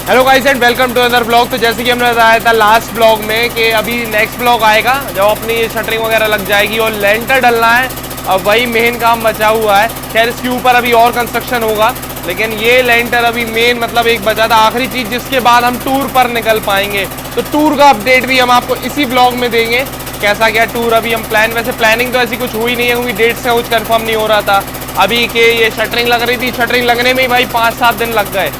Hello guys and welcome to other blog. तो जैसे कि हमने बताया था लास्ट ब्लॉग में कि अभी नेक्स्ट ब्लॉग आएगा जब अपनी ये शटरिंग वगैरह लग जाएगी और लेंटर डलना है। अब वही मेन काम बचा हुआ है। खैर इसके ऊपर अभी और कंस्ट्रक्शन होगा, लेकिन ये लेंटर अभी मेन मतलब एक बचा था, आखिरी चीज़ जिसके बाद हम टूर पर निकल पाएंगे। तो टूर का अपडेट भी हम आपको इसी ब्लॉग में देंगे, कैसा क्या टूर अभी हम प्लान। वैसे प्लानिंग तो ऐसी कुछ हुई नहीं है क्योंकि डेट्स का कुछ कंफर्म नहीं हो रहा था अभी के ये शटरिंग लग रही थी। शटरिंग लगने में ही भाई 5-7 दिन लग गए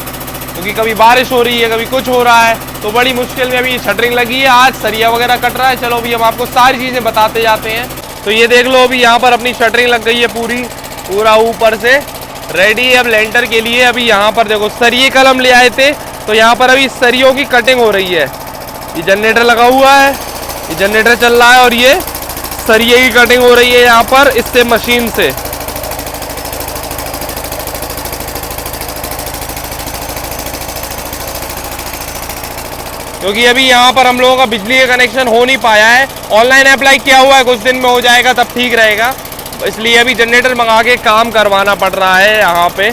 क्योंकि कभी बारिश हो रही है कभी कुछ हो रहा है, तो बड़ी मुश्किल में अभी शटरिंग लगी है। आज सरिया वगैरह कट रहा है। चलो अभी हम आपको सारी चीज़ें बताते जाते हैं। तो ये देख लो अभी यहाँ पर अपनी शटरिंग लग गई है पूरा ऊपर से रेडी है अब लेंटर के लिए। अभी यहाँ पर देखो सरिये कल हम ले आए थे, तो यहाँ पर अभी सरियों की कटिंग हो रही है। ये जनरेटर लगा हुआ है, ये जनरेटर चल रहा है और ये सरिये की कटिंग हो रही है यहाँ पर इससे मशीन से। क्योंकि अभी यहाँ पर हम लोगों का बिजली का कनेक्शन हो नहीं पाया है। ऑनलाइन अप्लाई किया हुआ है, कुछ दिन में हो जाएगा तब ठीक रहेगा। इसलिए अभी जनरेटर मंगा के काम करवाना पड़ रहा है यहाँ पे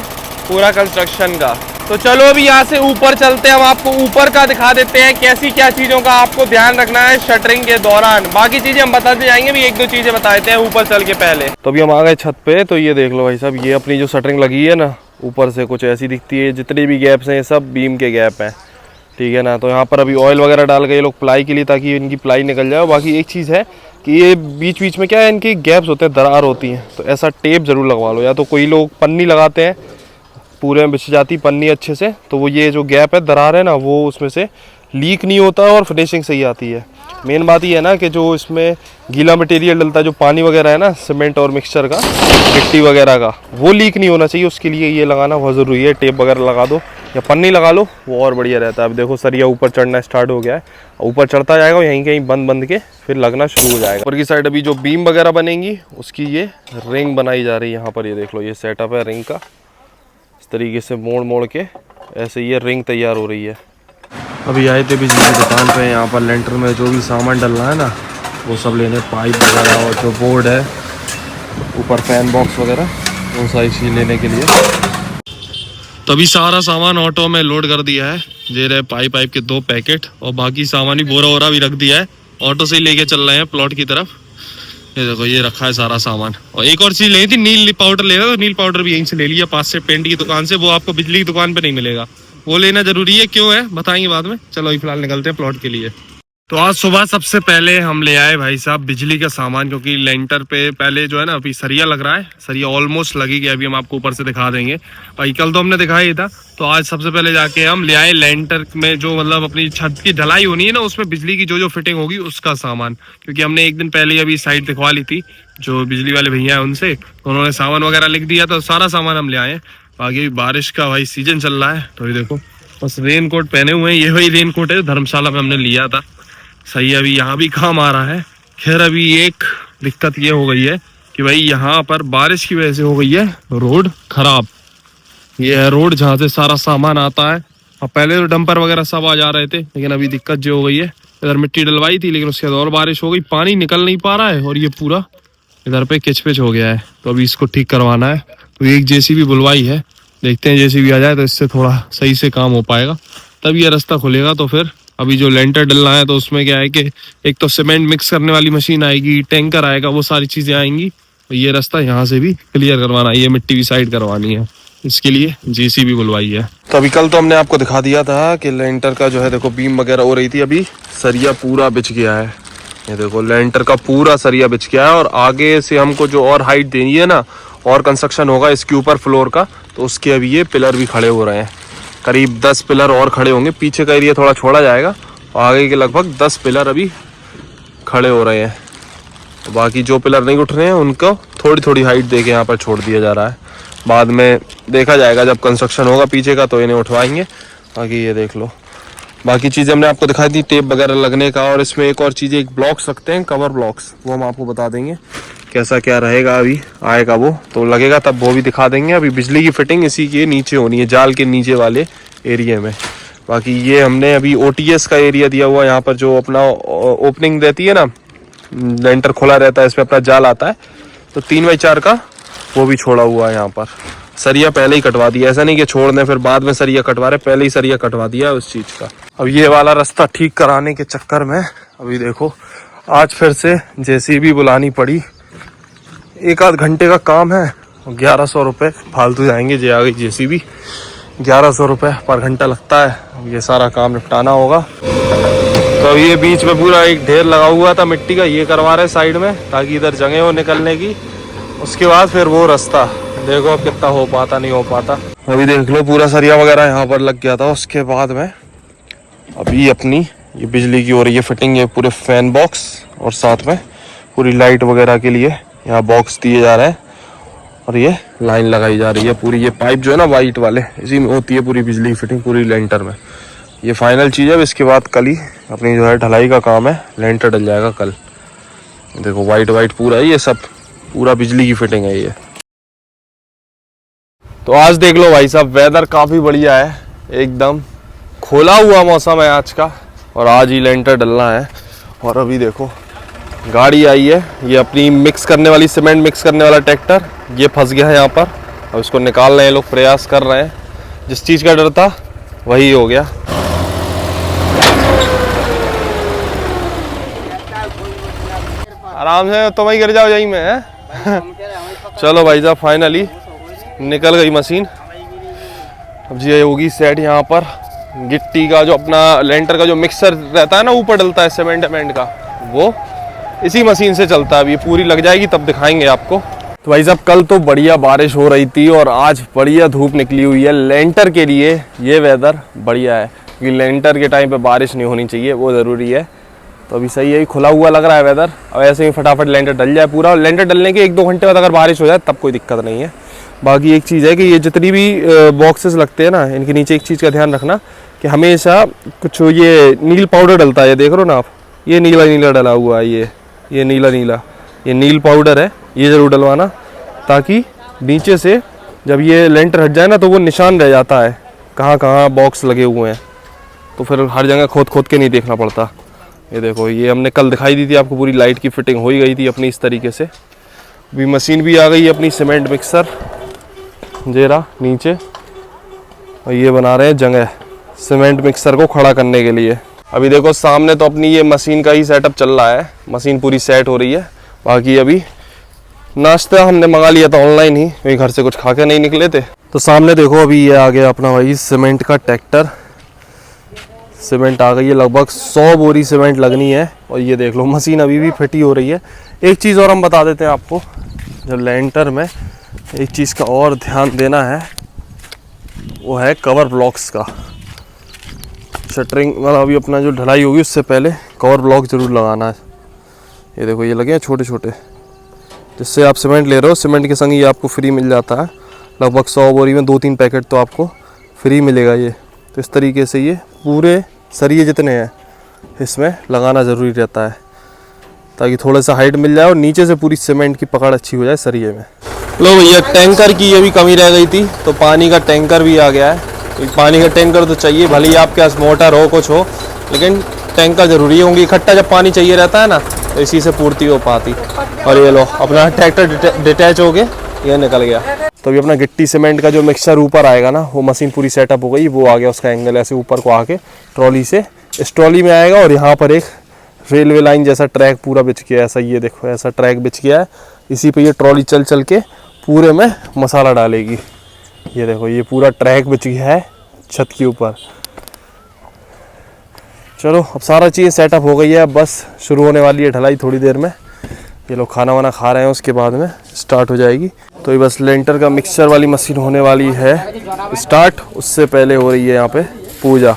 पूरा कंस्ट्रक्शन का। तो चलो अभी यहाँ से ऊपर चलते हैं, हम आपको ऊपर का दिखा देते हैं कैसी क्या चीज़ों का आपको ध्यान रखना है शटरिंग के दौरान। बाकी चीज़ें हम बताते जाएंगे, भी 1-2 चीज़ें बता देते हैं ऊपर चल के पहले। तो अभी हम आ गए छत पे। तो ये देख लो भाई साहब, ये अपनी जो शटरिंग लगी है ना ऊपर से कुछ ऐसी दिखती है। जितने भी गैप्स हैं ये सब बीम के गैप हैं, ठीक है ना। तो यहाँ पर अभी ऑयल वगैरह डाल के ये लोग प्लाई के लिए, ताकि इनकी प्लाई निकल जाए। बाकी एक चीज़ है कि ये बीच बीच में क्या है इनकी गैप्स होते हैं, दरार होती हैं, तो ऐसा टेप ज़रूर लगवा लो। या तो कोई लोग पन्नी लगाते हैं, पूरे में बिछ जाती पन्नी अच्छे से, तो वो ये जो गैप है दरार है ना वो उसमें से लीक नहीं होता और फिनिशिंग सही आती है। मेन बात ये है ना कि जो इसमें गीला मटेरियल डलता है, जो पानी वगैरह है ना सीमेंट और मिक्सचर का, मिट्टी वगैरह का, वो लीक नहीं होना चाहिए। उसके लिए ये लगाना बहुत ज़रूरी है। टेप वगैरह लगा दो या पन्नी लगा लो, वो और बढ़िया रहता है। अब देखो सरिया ऊपर चढ़ना स्टार्ट हो गया है, ऊपर चढ़ता जाएगा, यहीं कहीं बंद के फिर लगना शुरू हो जाएगा। ऊपर की साइड अभी जो बीम वगैरह बनेंगी उसकी ये रिंग बनाई जा रही है। यहाँ पर ये देख लो, ये सेटअप है रिंग का। इस तरीके से मोड़ के ऐसे ये रिंग तैयार हो रही है। अभी आए थे बिजली की दुकान पे, यहाँ पर लेंटर में जो भी सामान डलना है ना वो सब लेने, पाइप वगैरह और जो बोर्ड है ऊपर फैन बॉक्स वगैरह, वो सारी चीज़ लेने के लिए। तभी सारा सामान ऑटो में लोड कर दिया है। ये रहे पाइप के 2 पैकेट और बाकी सामान भी बोरा भी रख दिया है। ऑटो से ही लेके चल रहे हैं प्लॉट की तरफ। ये देखो ये रखा है सारा सामान। और एक और चीज़ लेनी थी, नील पाउडर लेना, तो नील पाउडर भी यहीं से ले लिया पास से पेंट की दुकान से। वो आपको बिजली की दुकान पे नहीं मिलेगा, वो लेना जरूरी है। क्यों है बताएंगे बाद में। चलो अभी फिलहाल निकलते हैं प्लॉट के लिए। तो आज सुबह सबसे पहले हम ले आए भाई साहब बिजली का सामान, क्योंकि लेंटर पे पहले जो है ना अभी सरिया लग रहा है। सरिया ऑलमोस्ट लगी गया, अभी हम आपको ऊपर से दिखा देंगे। भाई कल तो हमने दिखाया ही था, तो आज सबसे पहले जाके हम ले आए लेंटर में जो मतलब अपनी छत की ढलाई होनी है ना, उसमें बिजली की जो फिटिंग होगी उसका सामान। क्योंकि हमने एक दिन पहले अभी साइट दिखवा ली थी जो बिजली वाले भैया है उनसे, तो उन्होंने सामान वगैरह लिख दिया, तो सारा सामान हम ले आए। बाकी बारिश का भाई सीजन चल रहा है, तो ये देखो बस रेन कोट पहने हुए हैं। ये वही रेन कोट है धर्मशाला में हमने लिया था। सही अभी यहाँ भी काम आ रहा है। खैर अभी एक दिक्कत ये हो गई है कि भाई यहाँ पर बारिश की वजह से हो गई है रोड खराब। ये है रोड जहाँ से सारा सामान आता है। और पहले तो डंपर वगैरह सब आ जा रहे थे, लेकिन अभी दिक्कत जो हो गई है, इधर मिट्टी डलवाई थी लेकिन उसके बाद और बारिश हो गई, पानी निकल नहीं पा रहा है और ये पूरा इधर पे किचपिच हो गया है। तो अभी इसको ठीक करवाना है। तो एक जेसीबी बुलवाई है, देखते हैं जेसीबी आ जाए तो इससे थोड़ा सही से काम हो पाएगा, तब ये रास्ता खुलेगा। तो फिर अभी जो लेंटर डलना है तो उसमें क्या है कि एक तो सीमेंट मिक्स करने वाली मशीन आएगी, टैंकर आएगा, वो सारी चीज़ें आएंगी। तो ये रास्ता यहाँ से भी क्लियर करवाना है, ये मिट्टी भी साइड करवानी है, इसके लिए जेसीबी बुलवाई है। तो अभी कल तो हमने आपको दिखा दिया था कि लेंटर का जो है देखो बीम वगैरह हो रही थी। अभी सरिया पूरा बिछ गया है, ये देखो लेंटर का पूरा सरिया बिछ गया है। और आगे से हमको जो और हाइट देनी है ना, और कंस्ट्रक्शन होगा इसके ऊपर फ्लोर का, तो उसके अभी ये पिलर भी खड़े हो रहे हैं। करीब 10 पिलर और खड़े होंगे। पीछे का एरिया थोड़ा छोड़ा जाएगा और आगे के लगभग 10 पिलर अभी खड़े हो रहे हैं। तो बाकी जो पिलर नहीं उठ रहे हैं उनको थोड़ी थोड़ी हाइट दे के यहाँ पर छोड़ दिया जा रहा है। बाद में देखा जाएगा जब कंस्ट्रक्शन होगा पीछे का, तो इन्हें उठवाएंगे। बाकी ये देख लो, बाकी चीज़ें हमने आपको दिखाई दी, टेप वगैरह लगने का। और इसमें एक और चीज़, एक ब्लॉक्स रखते हैं कवर ब्लॉक्स, वो हम आपको बता देंगे कैसा क्या रहेगा। अभी आएगा वो तो लगेगा तब वो भी दिखा देंगे। अभी बिजली की फिटिंग इसी के नीचे होनी है, जाल के नीचे वाले एरिया में। बाकी ये हमने अभी OTS का एरिया दिया हुआ है, यहाँ पर जो अपना ओपनिंग रहती है ना, लेंटर खुला रहता है, इसमें अपना जाल आता है, तो 3x4 का वो भी छोड़ा हुआ है यहाँ पर। सरिया पहले ही कटवा दिया, ऐसा नहीं कि छोड़ दें फिर बाद में सरिया कटवा रहे, पहले ही सरिया कटवा दिया उस चीज का। अब ये वाला रास्ता ठीक कराने के चक्कर में अभी देखो आज फिर से जेसीबी बुलानी पड़ी। 1 आध घंटे का काम है, 1100 रुपये फालतू जाएंगे। जे आ गई जेसीबी, 1100 रुपये पर घंटा लगता है। अब ये सारा काम निपटाना होगा। तो अब ये बीच में पूरा एक ढेर लगा हुआ था मिट्टी का, ये करवा रहे साइड में ताकि इधर जगह हो निकलने की। उसके बाद फिर वो रास्ता देखो अब कितना हो पाता नहीं हो पाता। अभी देख लो पूरा सरिया वगैरह यहाँ पर लग गया था। उसके बाद में अभी अपनी ये बिजली की हो रही है फिटिंग, ये पूरे फैन बॉक्स और साथ में पूरी लाइट वगैरह के लिए यहाँ बॉक्स दिए जा रहे हैं और ये लाइन लगाई जा रही है पूरी। ये पाइप जो है ना वाइट वाले, इसी में होती है पूरी बिजली की फिटिंग पूरी लेंटर में। ये फाइनल चीज़ है। इसके बाद कल ही अपनी जो है ढलाई का काम है, लेंटर डल जाएगा कल। देखो वाइट वाइट पूरा है, ये सब पूरा बिजली की फिटिंग है ये। तो आज देख लो भाई साहब वेदर काफ़ी बढ़िया है, एकदम खोला हुआ मौसम है आज का और आज ही लेंटर डलना है। और अभी देखो गाड़ी आई है, ये अपनी मिक्स करने वाली सीमेंट मिक्स करने वाला ट्रैक्टर, ये फंस गया है यहाँ पर। अब इसको निकाल रहे हैं लोग, प्रयास कर रहे हैं। जिस चीज़ का डर था वही हो गया। आराम से तो वही गिर जाओ यही में है। चलो भाई साहब फाइनली निकल गई मशीन। अब ये होगी सेट यहाँ पर। गिट्टी का जो अपना लेंटर का जो मिक्सर रहता है ना, ऊपर डलता है सीमेंट का, वो इसी मशीन से चलता है। अब ये पूरी लग जाएगी तब दिखाएंगे आपको। तो भाई साहब कल तो बढ़िया बारिश हो रही थी और आज बढ़िया धूप निकली हुई है। लेंटर के लिए ये वेदर बढ़िया है क्योंकि लेंटर के टाइम पे बारिश नहीं होनी चाहिए, वो ज़रूरी है। तो अभी सही है, खुला हुआ लग रहा है वेदर। अब ऐसे ही फटाफट लेंटर डल जाए पूरा। लेंटर डलने के 1-2 घंटे बाद अगर बारिश हो जाए तब कोई दिक्कत नहीं है। बाकी एक चीज़ है कि ये जितनी भी बॉक्सेस लगते हैं ना, इनके नीचे एक चीज़ का ध्यान रखना कि हमेशा कुछ ये नील पाउडर डलता है। ये देख रहे हो ना आप, ये नीला नीला डला हुआ है, ये नीला नीला, ये नील पाउडर है, ये ज़रूर डलवाना ताकि नीचे से जब ये लेंटर हट जाए ना तो वो निशान रह जाता है कहाँ कहाँ बॉक्स लगे हुए हैं। तो फिर हर जगह खोद खोद के नहीं देखना पड़ता। ये देखो ये हमने कल दिखाई दी थी आपको, पूरी लाइट की फिटिंग हो ही गई थी अपनी इस तरीके से। अभी मशीन भी आ गई है अपनी सीमेंट मिक्सर, जेरा नीचे, और ये बना रहे हैं जगह सीमेंट मिक्सर को खड़ा करने के लिए। अभी देखो सामने तो अपनी ये मशीन का ही सेटअप चल रहा है, मशीन पूरी सेट हो रही है। बाकी अभी नाश्ता हमने मंगा लिया था ऑनलाइन ही, वही घर से कुछ खा के नहीं निकले थे। तो सामने देखो अभी ये आ गया अपना वही सीमेंट का ट्रैक्टर। सीमेंट आ गई है, लगभग 100 बोरी सीमेंट लगनी है। और ये देख लो मशीन अभी भी फिटी हो रही है। एक चीज़ और हम बता देते हैं आपको, जब लेंटर में एक चीज़ का और ध्यान देना है वो है कवर ब्लॉक्स का। शटरिंग मतलब अभी अपना जो ढलाई होगी उससे पहले कवर ब्लॉक ज़रूर लगाना है। ये देखो ये लगे हैं छोटे छोटे, जिससे आप सीमेंट ले रहे हो, सीमेंट के संग ये आपको फ्री मिल जाता है। लगभग 100 बोरी में 2-3 पैकेट तो आपको फ्री मिलेगा ये। तो इस तरीके से ये पूरे सरिये जितने हैं इसमें लगाना ज़रूरी रहता है ताकि थोड़ा सा हाइट मिल जाए और नीचे से पूरी सीमेंट की पकड़ अच्छी हो जाए सरिये में। लो भैया टैंकर की ये भी कमी रह गई थी, तो पानी का टैंकर भी आ गया है। तो पानी का टैंकर तो चाहिए, भले ही आपके पास मोटर हो कुछ हो, लेकिन टैंकर ज़रूरी है क्योंकि इकट्ठा जब पानी चाहिए रहता है ना तो इसी से पूर्ति हो पाती। और ये लो अपना ट्रैक्टर डिटैच हो के ये निकल गया। तो अभी अपना गिट्टी सीमेंट का जो मिक्सचर ऊपर आएगा ना, वो मशीन पूरी सेटअप हो गई, वो आ गया। उसका एंगल ऐसे ऊपर को आके ट्रॉली से इस ट्रॉली में आएगा और यहाँ पर एक रेलवे लाइन जैसा ट्रैक पूरा बिछ गया है। ऐसा ये देखो ऐसा ट्रैक बिछ गया है, इसी पे ये ट्रॉली चल चल के पूरे में मसाला डालेगी। ये देखो ये पूरा ट्रैक बिछ गया है छत के ऊपर। चलो अब सारा चीज़ सेटअप हो गई है, अब बस शुरू होने वाली है ढलाई थोड़ी देर में। ये लोग खाना वाना खा रहे हैं, उसके बाद में स्टार्ट हो जाएगी। तो ये बस लेंटर का मिक्सचर वाली मशीन होने वाली है स्टार्ट। उससे पहले हो रही है यहाँ पे पूजा।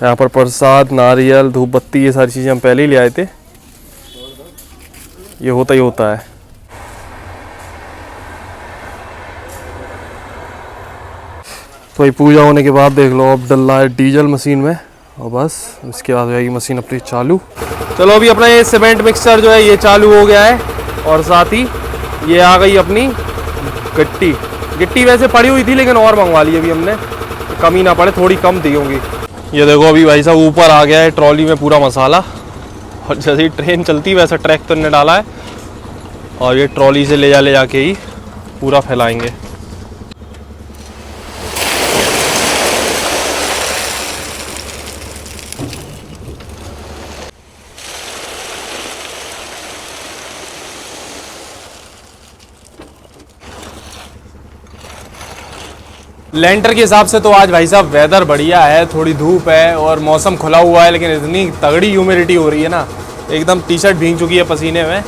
यहाँ पर प्रसाद, नारियल, धूप बत्ती, ये सारी चीज़ें हम पहले ही ले आए थे। ये होता ही होता है। तो ये पूजा होने के बाद देख लो अब डल रहा है डीजल मशीन में, और बस इसके बाद जाएगी मशीन अपनी चालू। चलो अभी अपना ये सीमेंट मिक्सचर जो है ये चालू हो गया है, और साथ ही ये आ गई अपनी गिट्टी। गिट्टी वैसे पड़ी हुई थी लेकिन और मंगवा ली अभी हमने, तो कमी ना पड़े, थोड़ी कम दी होंगी। ये देखो अभी भाई साहब ऊपर आ गया है ट्रॉली में पूरा मसाला, और जैसे ही ट्रेन चलती वैसा ट्रैक तो ने डाला है, और ये ट्रॉली से ले जाके ही पूरा फैलाएंगे। लेंटर के हिसाब से तो आज भाई साहब वेदर बढ़िया है, थोड़ी धूप है और मौसम खुला हुआ है, लेकिन इतनी तगड़ी ह्यूमिडिटी हो रही है ना, एकदम टी शर्ट भीग चुकी है पसीने में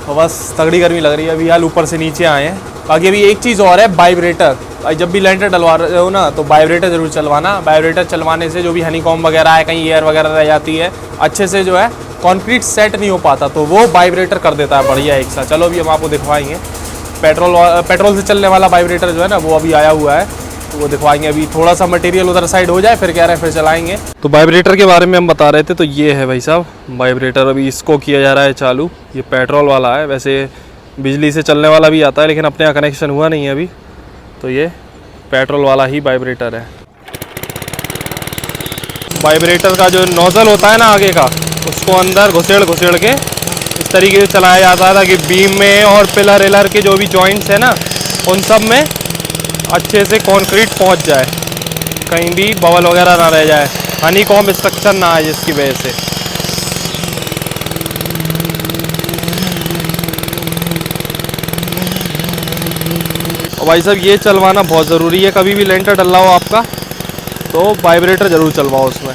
और बस तगड़ी गर्मी लग रही है। अभी हाल ऊपर से नीचे आए हैं। बाकी अभी एक चीज़ और है, वाइब्रेटर। जब भी लेंटर डलवा रहे हो ना तो वाइब्रेटर ज़रूर चलवाना। वाइब्रेटर चलवाने से जो भी हनीकॉम्ब वगैरह है, कहीं एयर वगैरह रह जाती है, अच्छे से जो है कंक्रीट सेट नहीं हो पाता, तो वो वाइब्रेटर कर देता है बढ़िया एक साथ। चलो अभी हम आपको दिखवाएंगे। पेट्रोल से चलने वाला वाइब्रेटर जो है ना वो अभी आया हुआ है, तो वो दिखवाएंगे। अभी थोड़ा सा मटेरियल उधर साइड हो जाए फिर कह रहे हैं फिर चलाएंगे। तो वाइब्रेटर के बारे में हम बता रहे थे, तो ये है भाई साहब वाइब्रेटर। अभी इसको किया जा रहा है चालू। ये पेट्रोल वाला है, वैसे बिजली से चलने वाला भी आता है, लेकिन अपने यहाँ कनेक्शन हुआ नहीं है अभी, तो ये पेट्रोल वाला ही वाइब्रेटर है। वाइब्रेटर का जो नोजल होता है ना आगे का, उसको अंदर घुसेड़ के इस तरीके से चलाया जाता है ताकि बीम में और पिलर एलर के जो भी जॉइंट्स हैं ना उन सब में अच्छे से कंक्रीट पहुंच जाए, कहीं भी बबल वगैरह ना रह जाए, हनीकॉम्ब स्ट्रक्चर ना आए जिसकी वजह से। और भाई साहब ये चलवाना बहुत ज़रूरी है, कभी भी लेंटर डल रहा हो आपका तो वाइब्रेटर ज़रूर चलवाओ उसमें।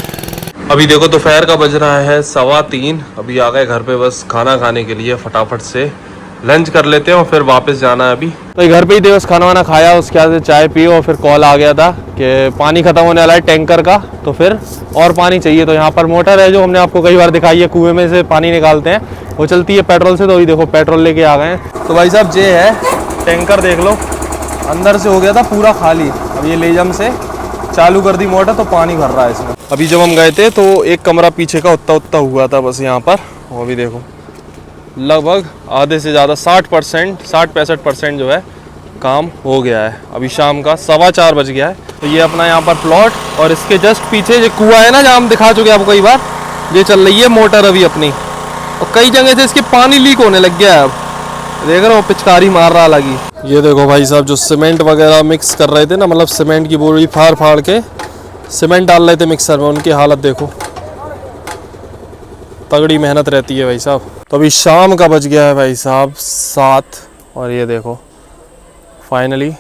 अभी देखो दोपहर का बज रहा है 3:15। अभी आ गए घर पे बस खाना खाने के लिए, फटाफट से लंच कर लेते हैं और फिर वापस जाना है अभी। तो घर पे ही बस खाना वाना खाया, उसके बाद चाय पी और फिर कॉल आ गया था कि पानी ख़त्म होने वाला है टैंकर का, तो फिर और पानी चाहिए। तो यहाँ पर मोटर है जो हमने आपको कई बार दिखाई है, कुएं में से पानी निकालते हैं, वो चलती है पेट्रोल से। तो अभी देखो पेट्रोल लेके आ गए हैं। तो भाई साहब ये है टैंकर, देख लो अंदर से हो गया था पूरा खाली, अब ये लेजम से चालू कर दी मोटर तो पानी भर रहा है इसमें। अभी जब हम गए थे तो एक कमरा पीछे का उतना हुआ था बस यहाँ पर, वो अभी देखो लगभग आधे से ज़्यादा 60-65% जो है काम हो गया है। अभी शाम का 4:15 बज गया है। तो ये अपना यहाँ पर प्लॉट, और इसके जस्ट पीछे जो कुआं है ना जहाँ हम दिखा चुके हैं आपको कई बार, ये चल रही है मोटर अभी अपनी, और कई जगह से इसके पानी लीक होने लग गया है। अब देख रहे हो पिचकारी मार रहा लगी। ये देखो भाई साहब जो सीमेंट वगैरह मिक्स कर रहे थे ना, मतलब सीमेंट की बोरी फाड़ के सीमेंट डाल रहे थे मिक्सर में, उनकी हालत देखो, तगड़ी मेहनत रहती है भाई साहब। तो अभी शाम का बज गया है भाई साहब 7, और ये देखो फाइनली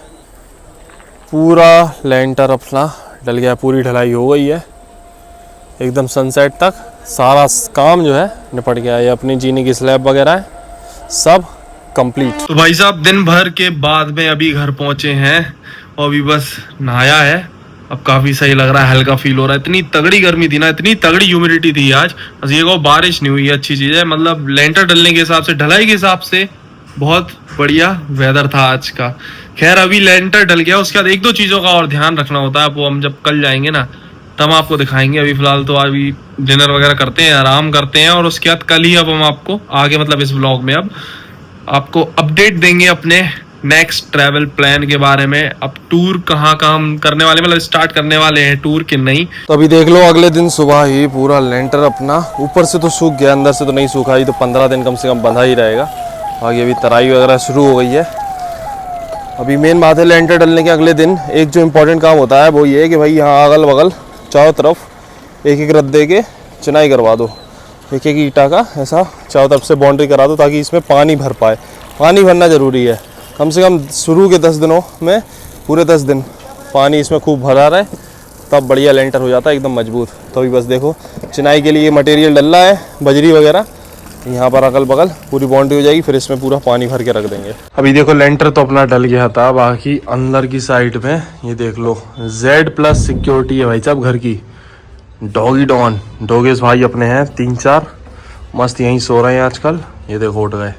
पूरा लेंटर अपना डल गया, पूरी ढलाई हो गई है एकदम सनसेट तक, सारा काम जो है निपट गया है। अपनी जीने की स्लैब वगैरह है सब कंप्लीट। तो भाई साहब दिन भर के बाद में अभी घर पहुंचे हैं और अभी बस नहाया है, अब काफ़ी सही लग रहा है, हल्का फील हो रहा है। इतनी तगड़ी गर्मी थी ना, इतनी तगड़ी ह्यूमिडिटी थी आज, बस ये को बारिश नहीं हुई है, अच्छी चीज़ है। मतलब लेंटर डलने के हिसाब से, ढलाई के हिसाब से बहुत बढ़िया वेदर था आज का। खैर अभी लेंटर डल गया, उसके बाद एक दो चीज़ों का और ध्यान रखना होता है, वो हम जब कल जाएंगे ना तब आपको दिखाएंगे। अभी फिलहाल तो अभी डिनर वगैरह करते हैं, आराम करते हैं, और उसके बाद कल ही अब हम आपको आगे मतलब इस व्लॉग में अब आपको अपडेट देंगे अपने नेक्स्ट ट्रैवल प्लान के बारे में। अब टूर कहाँ हम करने वाले, मतलब स्टार्ट करने वाले हैं टूर कि नहीं। तो अभी देख लो अगले दिन सुबह ही पूरा लेंटर अपना ऊपर से तो सूख गया, अंदर से तो नहीं सूखा, ही तो 15 दिन कम से कम बंधा ही रहेगा। आगे अभी तराई वगैरह शुरू हो गई है। अभी मेन बात है लेंटर डलने के अगले दिन एक जो इम्पोर्टेंट काम होता है वो ये है कि भाई यहाँ अगल बगल चारों तरफ एक रद्दे के चुनाई करवा दो, एक ईंटा का ऐसा चारों तरफ से बाउंड्री करा दो, ताकि इसमें पानी भर पाए। पानी भरना ज़रूरी है, कम से कम शुरू के 10 दिनों में पूरे 10 दिन पानी इसमें खूब भरा रहे, तब बढ़िया लेंटर हो जाता है एकदम मजबूत। तो अभी बस देखो चिनाई के लिए मटेरियल डल रहा है, बजरी वगैरह, यहाँ पर अगल बगल पूरी बाउंड्री हो जाएगी, फिर इसमें पूरा पानी भर के रख देंगे। अभी देखो लेंटर तो अपना डल गया था, बाकी अंदर की साइड में ये देख लो Z+ सिक्योरिटी है भाई साहब घर की। डॉगी डॉन डोगेस भाई अपने हैं 3-4, मस्त यहीं सो रहे हैं आजकल। ये देखो उठ गए।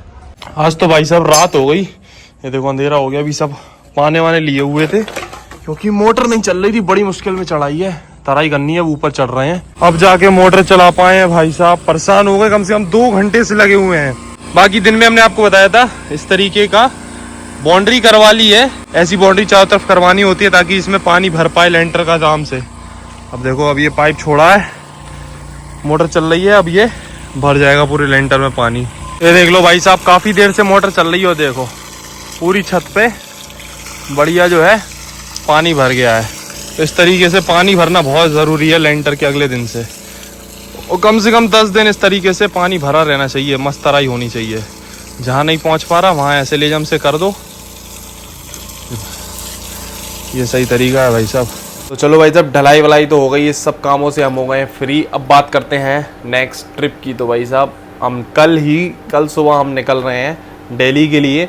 आज तो भाई साहब रात हो गई, ये देखो अंधेरा हो गया। अभी सब पाने वाने लिए हुए थे क्योंकि मोटर नहीं चल रही थी, बड़ी मुश्किल में चढ़ाई है, तराई करनी है, ऊपर चढ़ रहे हैं। अब जाके मोटर चला पाए हैं भाई साहब, परेशान हो गए, कम से कम 2 घंटे से लगे हुए हैं। बाकी दिन में हमने आपको बताया था इस तरीके का बाउंड्री करवा ली है, ऐसी बाउंड्री चारों तरफ करवानी होती है ताकि इसमें पानी भर पाए लेंटर का आराम से। अब देखो अब ये पाइप छोड़ा है, मोटर चल रही है, अब ये भर जाएगा पूरे लेंटर में पानी। ये देख लो भाई साहब काफ़ी देर से मोटर चल रही है, देखो पूरी छत पे बढ़िया जो है पानी भर गया है। तो इस तरीके से पानी भरना बहुत ज़रूरी है लेंटर के अगले दिन से, और कम से कम 10 दिन इस तरीके से पानी भरा रहना चाहिए, मस्त तराई होनी चाहिए। जहाँ नहीं पहुँच पा रहा वहाँ ऐसे लेजम से कर दो, ये सही तरीका है भाई साहब। तो चलो भाई साहब, ढलाई वलाई तो हो गई, इस सब कामों से हम हो गए फ्री। अब बात करते हैं नेक्स्ट ट्रिप की। तो भाई साहब हम कल सुबह हम निकल रहे हैं दिल्ली के लिए।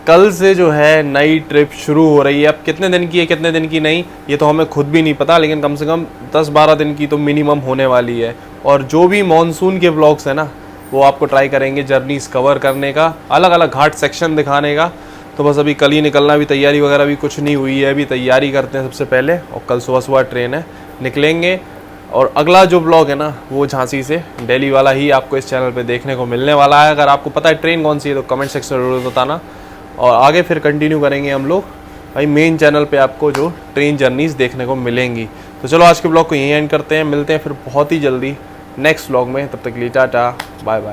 कल से जो है नई ट्रिप शुरू हो रही है। अब कितने दिन की है कितने दिन की नहीं, ये तो हमें खुद भी नहीं पता, लेकिन कम से कम 10-12 दिन की तो मिनिमम होने वाली है। और जो भी मॉनसून के व्लॉग्स है ना, वो आपको ट्राई करेंगे जर्नीज कवर करने का, अलग अलग घाट सेक्शन दिखाने का। तो बस अभी कल ही निकलना, भी तैयारी वगैरह भी कुछ नहीं हुई है, अभी तैयारी करते हैं सबसे पहले। और कल सुबह सुबह ट्रेन है, निकलेंगे। और अगला जो ब्लॉग है ना, वो झांसी से दिल्ली वाला ही आपको इस चैनल पे देखने को मिलने वाला है। अगर आपको पता है ट्रेन कौन सी है तो कमेंट सेक्शन में जरूर बताना। और आगे फिर कंटिन्यू करेंगे हम लोग भाई मेन चैनल पे, आपको जो ट्रेन जर्नीज़ देखने को मिलेंगी। तो चलो आज के ब्लॉग को यहीं एंड करते हैं, मिलते हैं फिर बहुत ही जल्दी नेक्स्ट ब्लॉग में। तब तक के लिए टाटा बाय बाय।